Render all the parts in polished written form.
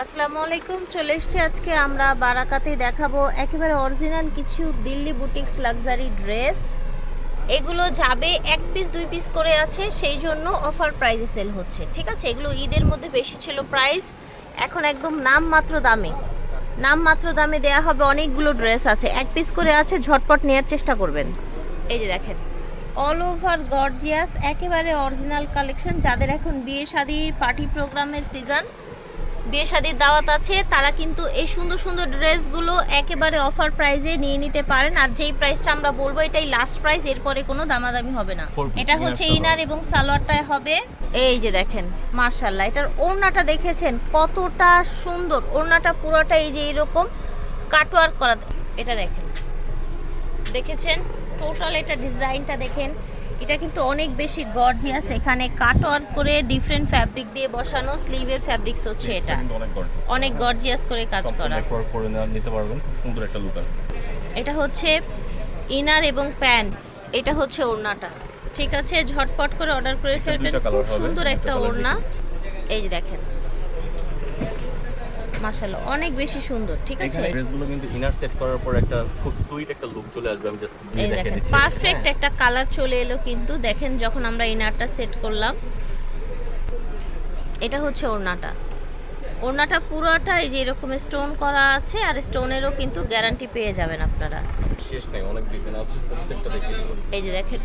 আসসালামু আলাইকুম। চলে এসেছি আজকে আমরা বারাকাতে দেখাবো একেবারে অরিজিনাল কিছু দিল্লি বুটিক্স লাক্সারি ড্রেস। এগুলো যাবে এক পিস দুই পিস করে আছে, সেই জন্য অফার প্রাইসে সেল হচ্ছে। ঠিক আছে, এগুলো ঈদের মধ্যে বেশি ছিল প্রাইস, এখন একদম নামমাত্র দামে দেয়া হবে। অনেকগুলো ড্রেস আছে, এক পিস করে আছে, ঝটপট নেওয়ার চেষ্টা করবেন। এই যে দেখেন, অল ওভার গর্জিয়াস একেবারে অরিজিনাল কালেকশন। যাদের এখন বিয়ে শাদী পার্টি প্রোগ্রামের সিজন, বিয়ে শাদীর দাওয়াত আছে, তারা কিন্তু এই সুন্দর সুন্দর ড্রেসগুলো একেবারে অফার প্রাইসে নিয়ে নিতে পারেন। আর যেই প্রাইসটা আমরা বলবো এটাই লাস্ট প্রাইস, এরপরে কোনো দামাদামি হবে না। এটা হচ্ছে ইনার এবং সালোয়ারটায় হবে। এই যে দেখেন, মাশাআল্লাহ, এটার ওড়নাটা দেখেছেন কতটা সুন্দর। ওড়নাটা পুরোটা এই যে এরকম কাটওয়ার্ক করা, এটা দেখেছেন টোটাল এটা ডিজাইনটা দেখেন। এটা কিন্তু অনেক বেশি গর্জিয়াস, এখানে কাটওয়ার্ক করে ডিফারেন্ট ফ্যাব্রিক দিয়ে বসানো, স্লিভের ফ্যাব্রিক্স হচ্ছে এটা অনেক গর্জিয়াস করে কাজ করা। পরে নিতে পারবেন, খুব সুন্দর একটা লুক আসবে। এটা হচ্ছে ইনার এবং প্যান্ট, এটা হচ্ছে ওড়নাটা। ঠিক আছে, ঝটপট করে অর্ডার করে ফেলবেন, খুব সুন্দর একটা ওড়না। এই যে দেখেন, মাশাআল্লাহ, অনেক বেশি সুন্দর। ঠিক আছে, এখানে ড্রেসগুলো কিন্তু ইনার সেট করার পর একটা খুব সুইট একটা লুক চলে আসবে। আমি জাস্ট এই দেখেন পারফেক্ট একটা কালার চলে এলো কিন্তু। দেখেন যখন আমরা ইনারটা সেট করলাম, এটা হচ্ছে ওড়নাটা পুরোটা এই যে এরকম স্টোন করা আছে, আর স্টোনেরও কিন্তু গ্যারান্টি পেয়ে যাবেন আপনারা। শেষ নাই, অনেক ডিজাইন আছে, প্রত্যেকটা দেখে দিন। এই যে দেখেন,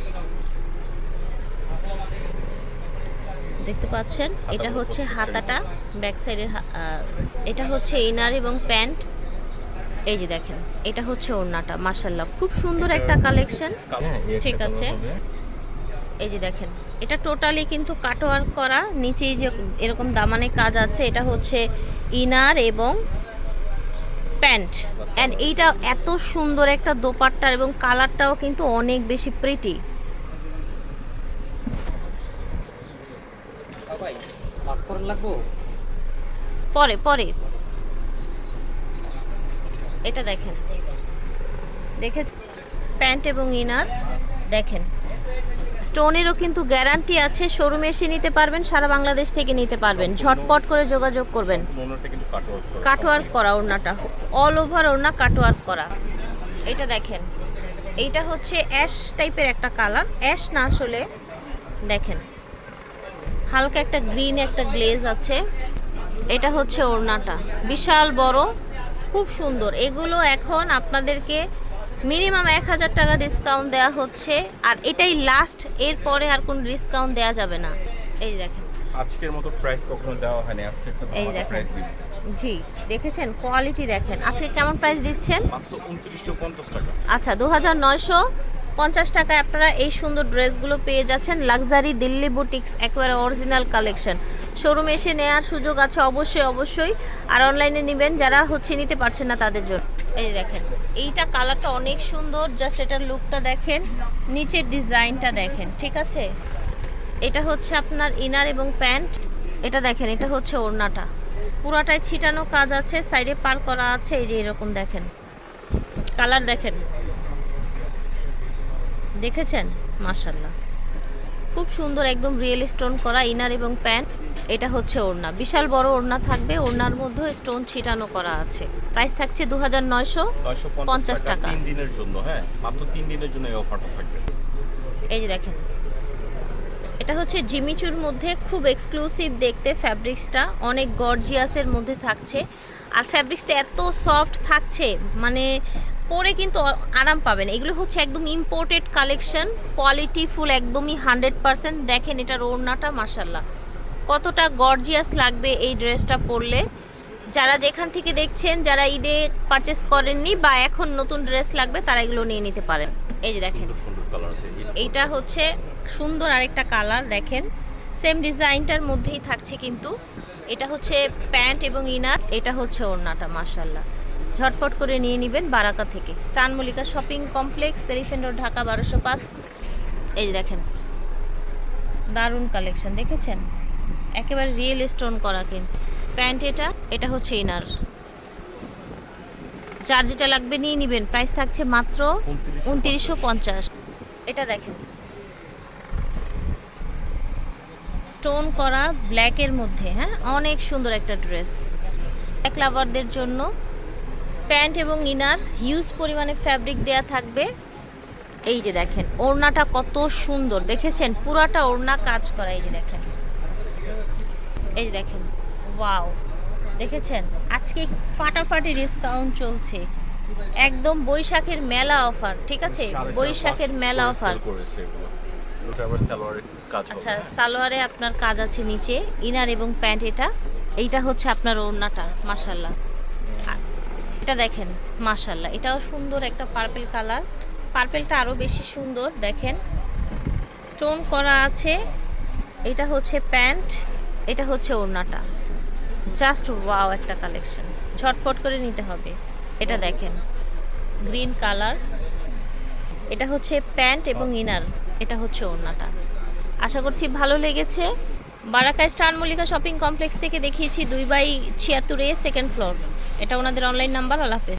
দেখতে পাচ্ছেন, এটা হচ্ছে হাতাটা, ব্যাক সাইডের, এটা হচ্ছে ইনার এবং প্যান্ট। এই যে দেখেন, এটা হচ্ছে ওড়নাটা। মাশাআল্লাহ, খুব সুন্দর একটা কালেকশন। ঠিক আছে, এই যে দেখেন, এটা টোটালি কিন্তু কাটওয়ার্ক করা, নিচে যে এরকম দামানে কাজ আছে, এটা হচ্ছে ইনার এবং প্যান্ট। অ্যান্ড এইটা এত সুন্দর একটা দোপাট্টা, এবং কালারটাও কিন্তু অনেক বেশি প্রিটি। পরে এটা দেখেন, প্যান্ট এবং ইনার দেখেন, স্টোনেরও কিন্তু গ্যারান্টি আছে। শোরুমে এসে নিতে পারবেন, সারা বাংলাদেশ থেকে নিতে পারবেন। ঝটপট করে যোগাযোগ করবেন। কাটওয়ার্ক করা ওড়নাটা, অল ওভার ওড়না কাটওয়ার্ক করা। এটা দেখেন, এইটা হচ্ছে অ্যাশ টাইপের একটা কালার, অ্যাশ না আসলে, দেখেন হালকা একটা গ্রিন একটা গ্লেজ আছে। এটা হচ্ছে ওড়নাটা, বিশাল বড়, খুব সুন্দর। এগুলো এখন আপনাদেরকে মিনিমাম 1000 টাকা ডিসকাউন্ট দেওয়া হচ্ছে, আর এটাই লাস্ট, এরপরে আর কোনো ডিসকাউন্ট দেওয়া যাবে না। এই দেখেন, আজকের মতো প্রাইস কখনো দেওয়া হয়নি, আজকে একটা ধামাকা প্রাইস দিব। জি দেখেছেন, কোয়ালিটি দেখেন। আজকে কেমন প্রাইস দিচ্ছেন? মাত্র 2950 টাকা। আচ্ছা, 2950 টাকায় আপনারা এই সুন্দর ড্রেসগুলো পেয়ে যাচ্ছেন। লাক্সারি দিল্লি বুটিক্স, একেবারে অরিজিনাল কালেকশন। শোরুমে এসে নেওয়ার সুযোগ আছে অবশ্যই, আর অনলাইনে নেবেন যারা নিতে পারছেন না তাদের জন্য। এই দেখেন, এইটা কালারটা অনেক সুন্দর, জাস্ট এটার লুকটা দেখেন, নিচের ডিজাইনটা দেখেন। ঠিক আছে, এটা হচ্ছে আপনার ইনার এবং প্যান্ট। এটা দেখেন, এটা হচ্ছে ওড়নাটা, পুরাটাই ছিটানো কাজ আছে, সাইডে পার করা আছে। এই যে এরকম দেখেন, কালার দেখেছেন, মাশাআল্লাহ, খুব সুন্দর, একদম রিয়েল স্টোন করা ইনার এবং প্যান্ট। এটা হচ্ছে ওড়না, বিশাল বড় ওড়না থাকবে, ওড়নার মধ্যে স্টোন ছিটানো করা আছে। প্রাইস থাকছে 2950 টাকা 3 দিনের জন্য। হ্যাঁ, মাত্র 3 দিনের জন্য এই অফারটা থাকবে। এই যে দেখেন, এটা হচ্ছে জিমিচুর মধ্যে, খুব এক্সক্লুসিভ দেখতে। ফ্যাব্রিক্সটা অনেক গর্জিয়াসের মধ্যে থাকছে, আর ফ্যাব্রিক্সটা এত সফট থাকছে, মানে পরে কিন্তু আরাম পাবেন। এগুলো হচ্ছে একদম ইম্পোর্টেড কালেকশন, কোয়ালিটি ফুল, একদমই 100%। দেখেন এটার ওড়নাটা, মাশাআল্লাহ, কতটা গর্জিয়াস লাগবে এই ড্রেসটা পরলে। যারা যেখান থেকে দেখছেন, যারা ঈদে পারচেস করেননি বা এখন নতুন ড্রেস লাগবে, তারা এগুলো নিয়ে নিতে পারেন। এই যে দেখেন, সুন্দর কালার আছে, এইটা হচ্ছে সুন্দর আরেকটা কালার, দেখেন সেম ডিজাইনটার মধ্যেই থাকছে কিন্তু। এটা হচ্ছে প্যান্ট এবং ইনার, এটা হচ্ছে ওড়নাটা। মাশাআল্লাহ, ঝটপট করে নিয়ে নেবেন বারাকা থেকে, স্টান Mallika shopping complex, elephant road, Dhaka 1205। এই যে দেখেন, দারুণ কালেকশন, দেখেছেন, একেবারে রিয়েল স্টোন করা কিন্তু প্যান্ট। এটা হচ্ছে ইনার। যার যেটা লাগবে নিয়ে নেবেন, প্রাইস থাকছে মাত্র 2950। এটা দেখেন, স্টোন করা ব্ল্যাকের মধ্যে, হ্যাঁ, অনেক সুন্দর একটা ড্রেস। এক লাভারদের জন্য প্যান্ট এবং ইনার হিউজ পরিমাণে ফ্যাব্রিক দেয়া থাকবে। এই যে দেখেন ওড়নাটা কত সুন্দর, দেখেছেন পুরাটা ওড়না কাজ করা। এই যে দেখেন, এই যে দেখেন, ওয়াও, দেখেছেন আজকে ফাটাফাটি ডিসকাউন্ট চলছে, একদম বৈশাখের মেলা অফার, ঠিক আছে, বৈশাখের মেলা অফার। আচ্ছা, সালোয়ারে আপনার কাজ আছে নিচে, ইনার এবং প্যান্ট। এইটা হচ্ছে আপনার ওড়নাটা, মাশাল্লাহ। এটা দেখেন মাশাল্লাহ, এটাও সুন্দর একটা পার্পল কালার, পার্পলটা আরও বেশি সুন্দর, দেখেন স্টোন করা আছে। এটা হচ্ছে প্যান্ট, এটা হচ্ছে ওড়নাটা, জাস্ট ওয়াও একটা কালেকশন, ঝটপট করে নিতে হবে। এটা দেখেন গ্রিন কালার, এটা হচ্ছে প্যান্ট এবং ইনার, এটা হচ্ছে ওড়নাটা। আশা করছি ভালো লেগেছে। বারাকা স্টার মল্লিকা শপিং কমপ্লেক্স থেকে দেখিয়েছি 2/76A, সেকেন্ড ফ্লোর। এটা ওনাদের অনলাইন নাম্বার। আল্লাহ হাফেজ।